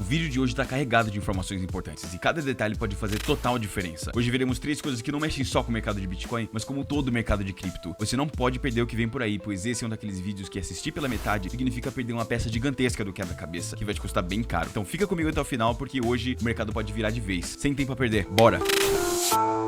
vídeo de hoje tá carregado de informações importantes e cada detalhe pode fazer total diferença. Hoje veremos 3 coisas que não mexem só com o mercado de Bitcoin, mas como todo o mercado de cripto. Você não pode perder o que vem por aí, pois esse é um daqueles vídeos que assistir pela metade significa perder uma peça gigantesca do quebra-cabeça, que vai te custar bem caro. Então fica comigo até o final, porque hoje o mercado pode virar de vez. Sem tempo a perder, bora!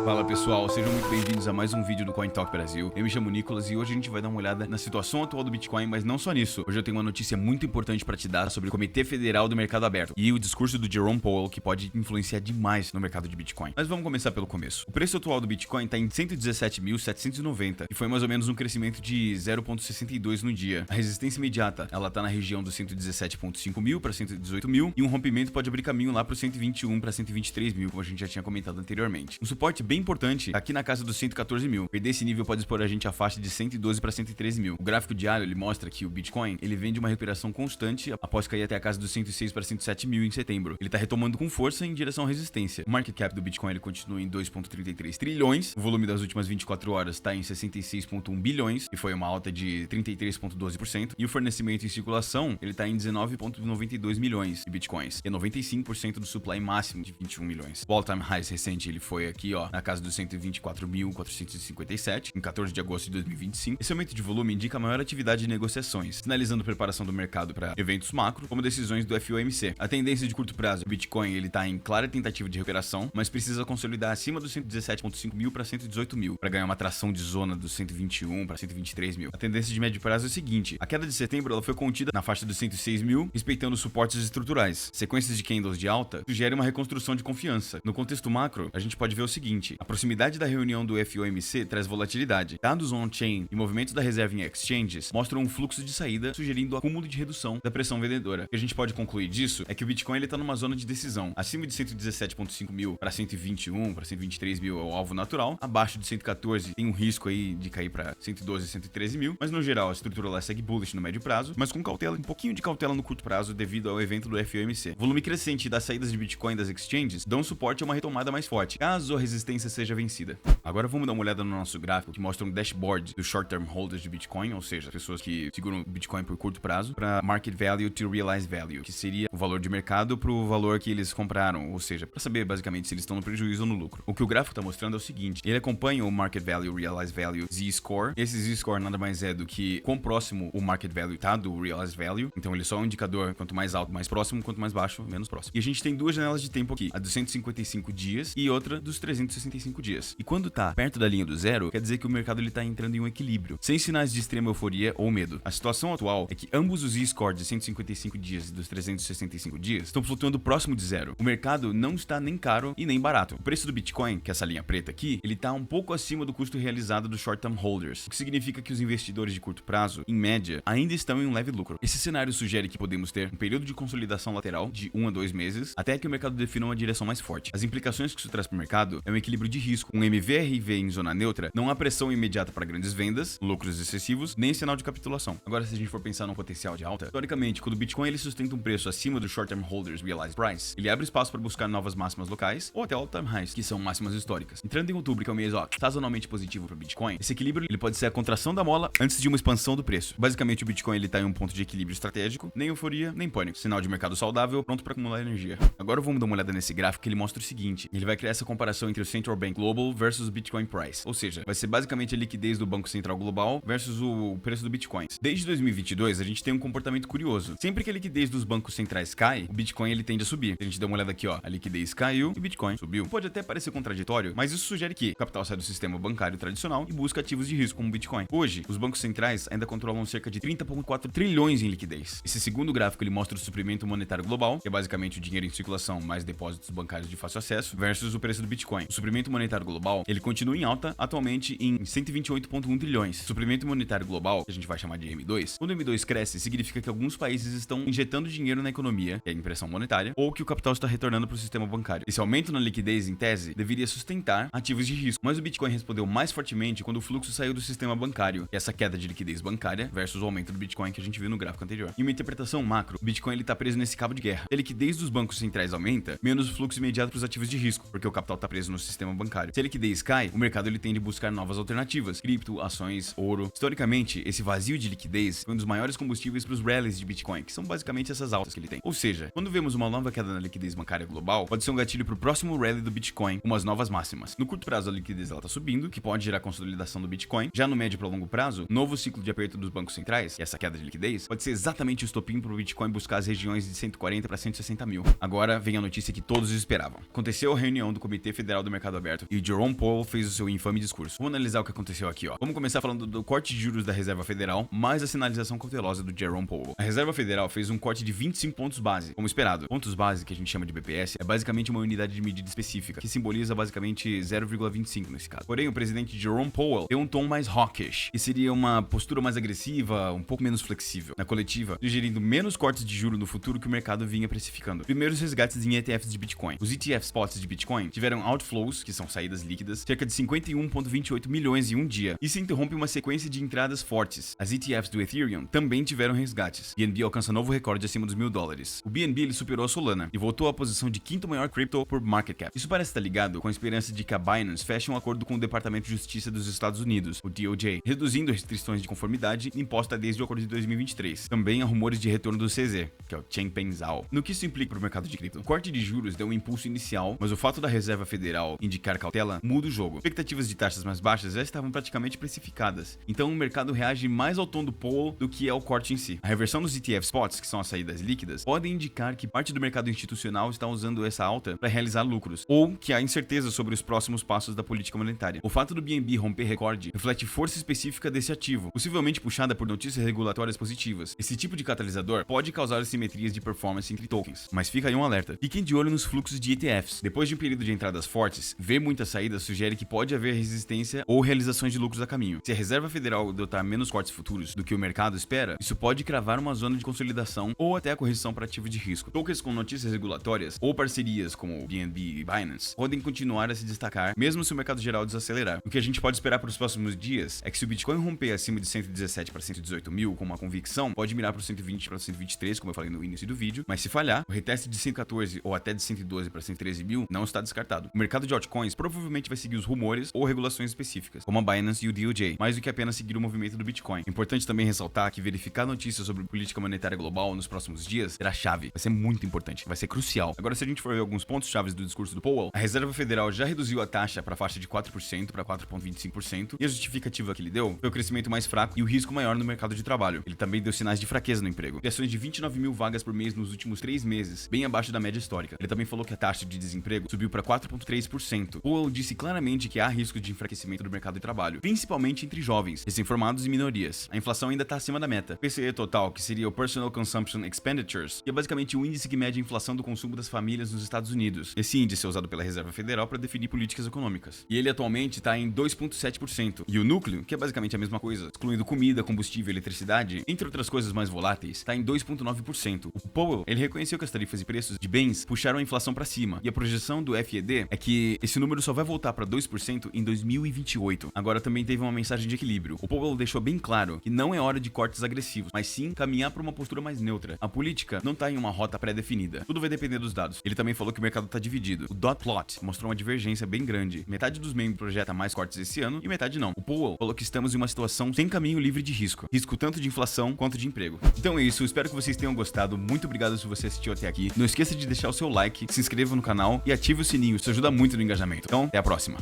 Fala pessoal, sejam muito bem-vindos a mais um vídeo do Coin Talk Brasil. Eu me chamo Nicolas e hoje a gente vai dar uma olhada na situação atual do Bitcoin, mas não só nisso. Hoje eu tenho uma notícia muito importante para te dar sobre o Comitê Federal do Mercado Aberto e o discurso do Jerome Powell, que pode influenciar demais no mercado de Bitcoin. Mas vamos começar pelo começo. O preço atual do Bitcoin está em 117.790 e foi mais ou menos um crescimento de 0,62 no dia. A resistência imediata, ela tá na região dos 117.5 mil para 118 mil e um rompimento pode abrir caminho lá para os 121 para 123 mil, como a gente já tinha comentado anteriormente. Um suporte bem importante aqui na casa dos 114 mil. Perder esse nível pode expor a gente à faixa de 112 para 113 mil. O gráfico diário ele mostra que o Bitcoin ele vem de uma recuperação constante após cair até a casa dos 106 para 107 mil em setembro. Ele tá retomando com força em direção à resistência. O market cap do Bitcoin ele continua em 2,33 trilhões. O volume das últimas 24 horas está em 66,1 bilhões e foi uma alta de 33,12%. E o fornecimento em circulação ele tá em 19,92 milhões de Bitcoins. E 95% do supply máximo de 21 milhões. O all-time highs recente ele foi aqui, ó, na casa dos 124.457, em 14 de agosto de 2025. Esse aumento de volume indica maior atividade de negociações, sinalizando preparação do mercado para eventos macro, como decisões do FOMC. A tendência de curto prazo, o Bitcoin ele tá em clara tentativa de recuperação, mas precisa consolidar acima dos 117.5 mil para 118 mil, para ganhar uma tração de zona dos 121 para 123 mil. A tendência de médio prazo é a seguinte: a queda de setembro ela foi contida na faixa dos 106 mil, respeitando os suportes estruturais. Sequências de candles de alta sugerem uma reconstrução de confiança. No contexto macro, a gente pode ver o seguinte: a proximidade da reunião do FOMC traz volatilidade. Dados on-chain e movimentos da reserva em exchanges mostram um fluxo de saída, sugerindo o acúmulo de redução da pressão vendedora. O que a gente pode concluir disso é que o Bitcoin está numa zona de decisão. Acima de 117.5 mil para 121, para 123 mil é o alvo natural. Abaixo de 114 tem um risco aí de cair para 112, 113 mil. Mas no geral a estrutura lá segue bullish no médio prazo, mas com cautela, um pouquinho de cautela no curto prazo devido ao evento do FOMC. O volume crescente das saídas de Bitcoin das exchanges dão suporte a uma retomada mais forte, caso a resistência seja vencida. Agora vamos dar uma olhada no nosso gráfico que mostra um dashboard dos short-term holders de Bitcoin, ou seja, pessoas que seguram o Bitcoin por curto prazo, para market value to realized value, que seria o valor de mercado para o valor que eles compraram, ou seja, para saber basicamente se eles estão no prejuízo ou no lucro. O que o gráfico está mostrando é o seguinte: ele acompanha o market value realized value Z-score. Esse Z-score nada mais é do que quão próximo o market value tá do realized value. Então ele é só um indicador, quanto mais alto, mais próximo, quanto mais baixo, menos próximo. E a gente tem duas janelas de tempo aqui, a dos 155 dias e outra dos 365 dias. E quando tá perto da linha do zero, quer dizer que o mercado ele tá entrando em um equilíbrio, sem sinais de extrema euforia ou medo. A situação atual é que ambos os Z-score de 155 dias e dos 365 dias estão flutuando próximo de zero. O mercado não está nem caro e nem barato. O preço do Bitcoin, que é essa linha preta aqui, ele tá um pouco acima do custo realizado dos short-term holders, o que significa que os investidores de curto prazo, em média, ainda estão em um leve lucro. Esse cenário sugere que podemos ter um período de consolidação lateral de 1 a 2 meses, até que o mercado defina uma direção mais forte. As implicações que isso traz para o mercado é um equilíbrio de risco. Um MVRV em zona neutra, não há pressão imediata para grandes vendas, lucros excessivos, nem sinal de capitulação. Agora, se a gente for pensar num potencial de alta, teoricamente, quando o Bitcoin ele sustenta um preço acima do short-term holders realized price, ele abre espaço para buscar novas máximas locais ou até all-time highs, que são máximas históricas. Entrando em outubro, que é um mês sazonalmente positivo para o Bitcoin, esse equilíbrio ele pode ser a contração da mola antes de uma expansão do preço. Basicamente, o Bitcoin ele tá em um ponto de equilíbrio estratégico, nem euforia, nem pânico. Sinal de mercado saudável, pronto para acumular energia. Agora vamos dar uma olhada nesse gráfico que ele mostra o seguinte: ele vai criar essa comparação entre o Central Bank Global versus o Bitcoin Price. Ou seja, vai ser basicamente a liquidez do Banco Central Global versus o preço do Bitcoin. Desde 2022, a gente tem um comportamento curioso. Sempre que a liquidez dos bancos centrais cai, o Bitcoin ele tende a subir. A gente dá uma olhada aqui, ó, a liquidez caiu e o Bitcoin subiu. Pode até parecer contraditório, mas isso sugere que o capital sai do sistema bancário tradicional e busca ativos de risco como o Bitcoin. Hoje, os bancos centrais ainda controlam cerca de 30,4 trilhões em liquidez. Esse segundo gráfico ele mostra o suprimento monetário global, que é basicamente o dinheiro em circulação mais depósitos bancários de fácil acesso, versus o preço do Bitcoin. O suprimento monetário global, ele continua em alta, atualmente em 128,1 trilhões. O suprimento monetário global, que a gente vai chamar de M2, quando o M2 cresce, significa que alguns países estão injetando dinheiro na economia, que é a impressão monetária, ou que o capital está retornando para o sistema bancário. Esse aumento na liquidez, em tese, deveria sustentar ativos de risco, mas o Bitcoin respondeu mais fortemente quando o fluxo saiu do sistema bancário, e essa queda de liquidez bancária versus o aumento do Bitcoin que a gente viu no gráfico anterior. Em uma interpretação macro, o Bitcoin ele tá preso nesse cabo de guerra. A liquidez dos bancos centrais aumenta, menos o fluxo imediato para os ativos de risco, porque o capital está preso preso no sistema bancário. Se a liquidez cai, o mercado ele tende a buscar novas alternativas, cripto, ações, ouro. Historicamente, esse vazio de liquidez foi um dos maiores combustíveis para os rallies de Bitcoin, que são basicamente essas altas que ele tem. Ou seja, quando vemos uma nova queda na liquidez bancária global, pode ser um gatilho para o próximo rally do Bitcoin, com umas novas máximas. No curto prazo, a liquidez ela tá subindo, que pode gerar consolidação do Bitcoin. Já no médio para longo prazo, novo ciclo de aperto dos bancos centrais, e essa queda de liquidez, pode ser exatamente o estopim para o Bitcoin buscar as regiões de 140 para 160 mil. Agora vem a notícia que todos esperavam. Aconteceu a reunião do Comitê Federal do Mercado Aberto e Jerome Powell fez o seu infame discurso. Vamos analisar o que aconteceu aqui, ó. Vamos começar falando do corte de juros da Reserva Federal, mais a sinalização cautelosa do Jerome Powell. A Reserva Federal fez um corte de 25 pontos base, como esperado. Pontos base, que a gente chama de BPS, é basicamente uma unidade de medida específica, que simboliza basicamente 0,25 nesse caso. Porém, o presidente Jerome Powell deu um tom mais hawkish, que seria uma postura mais agressiva, um pouco menos flexível. Na coletiva, sugerindo menos cortes de juros no futuro que o mercado vinha precificando. Primeiro, os resgates em ETFs de Bitcoin. Os ETF spots de Bitcoin tiveram outflows, que são saídas líquidas, cerca de 51,28 milhões em um dia. Isso interrompe uma sequência de entradas fortes. As ETFs do Ethereum também tiveram resgates. BNB alcança novo recorde acima dos $1.000. O BNB ele superou a Solana e voltou à posição de quinto maior cripto por market cap. Isso parece estar ligado com a esperança de que a Binance feche um acordo com o Departamento de Justiça dos Estados Unidos, o DOJ, reduzindo restrições de conformidade imposta desde o acordo de 2023. Também há rumores de retorno do CZ, que é o Changpeng Zhao. No que isso implica para o mercado de cripto? O corte de juros deu um impulso inicial, mas o fato da Reserva Federal indicar cautela muda o jogo. Expectativas de taxas mais baixas já estavam praticamente precificadas, então o mercado reage mais ao tom do Powell do que ao corte em si. A reversão dos ETF spots, que são as saídas líquidas, podem indicar que parte do mercado institucional está usando essa alta para realizar lucros, ou que há incerteza sobre os próximos passos da política monetária. O fato do BNB romper recorde reflete força específica desse ativo, possivelmente puxada por notícias regulatórias positivas. Esse tipo de catalisador pode causar assimetrias de performance entre tokens, mas fica aí um alerta. Fiquem de olho nos fluxos de ETFs. Depois de um período de entradas fortes, ver muitas saídas sugere que pode haver resistência ou realizações de lucros a caminho. Se a Reserva Federal adotar menos cortes futuros do que o mercado espera, isso pode cravar uma zona de consolidação ou até a correção para ativo de risco. Tokens com notícias regulatórias ou parcerias como BNB e Binance podem continuar a se destacar, mesmo se o mercado geral desacelerar. O que a gente pode esperar para os próximos dias é que se o Bitcoin romper acima de 117 para 118 mil com uma convicção, pode mirar para 120 para 123, como eu falei no início do vídeo, mas se falhar, o reteste de 114 ou até de 112 para 113 mil não está descartado. O mercado de altcoins provavelmente vai seguir os rumores ou regulações específicas, como a Binance e o DOJ, mais do que apenas seguir o movimento do Bitcoin. É importante também ressaltar que verificar notícias sobre política monetária global nos próximos dias será chave, vai ser muito importante, vai ser crucial. Agora, se a gente for ver alguns pontos chaves do discurso do Powell, a Reserva Federal já reduziu a taxa para a faixa de 4% para 4,25%, e a justificativa que ele deu foi o crescimento mais fraco e o risco maior no mercado de trabalho. Ele também deu sinais de fraqueza no emprego. Criações de 29 mil vagas por mês nos últimos 3 meses, bem abaixo da média histórica. Ele também falou que a taxa de desemprego subiu para 4,3%. Powell disse claramente que há risco de enfraquecimento do mercado de trabalho, principalmente entre jovens, recém-formados e minorias. A inflação ainda está acima da meta. PCE total, que seria o Personal Consumption Expenditures, que é basicamente o índice que mede a inflação do consumo das famílias nos Estados Unidos. Esse índice é usado pela Reserva Federal para definir políticas econômicas. E ele atualmente está em 2,7%. E o núcleo, que é basicamente a mesma coisa, excluindo comida, combustível e eletricidade, entre outras coisas mais voláteis, está em 2,9%. O Powell, ele reconheceu que as tarifas e preços de bens puxaram a inflação para cima, e a projeção do FED é que esse número só vai voltar para 2% em 2028. Agora também teve uma mensagem de equilíbrio. O Powell deixou bem claro que não é hora de cortes agressivos, mas sim caminhar para uma postura mais neutra. A política não está em uma rota pré-definida. Tudo vai depender dos dados. Ele também falou que o mercado está dividido. O dot plot mostrou uma divergência bem grande. Metade dos membros projeta mais cortes esse ano e metade não. O Powell falou que estamos em uma situação sem caminho livre de risco. Risco tanto de inflação quanto de emprego. Então é isso, espero que vocês tenham gostado. Muito obrigado se você assistiu até aqui. Não esqueça de deixar o seu like, se inscreva no canal e ative o sininho. Isso ajuda muito no engajamento. Então, até a próxima.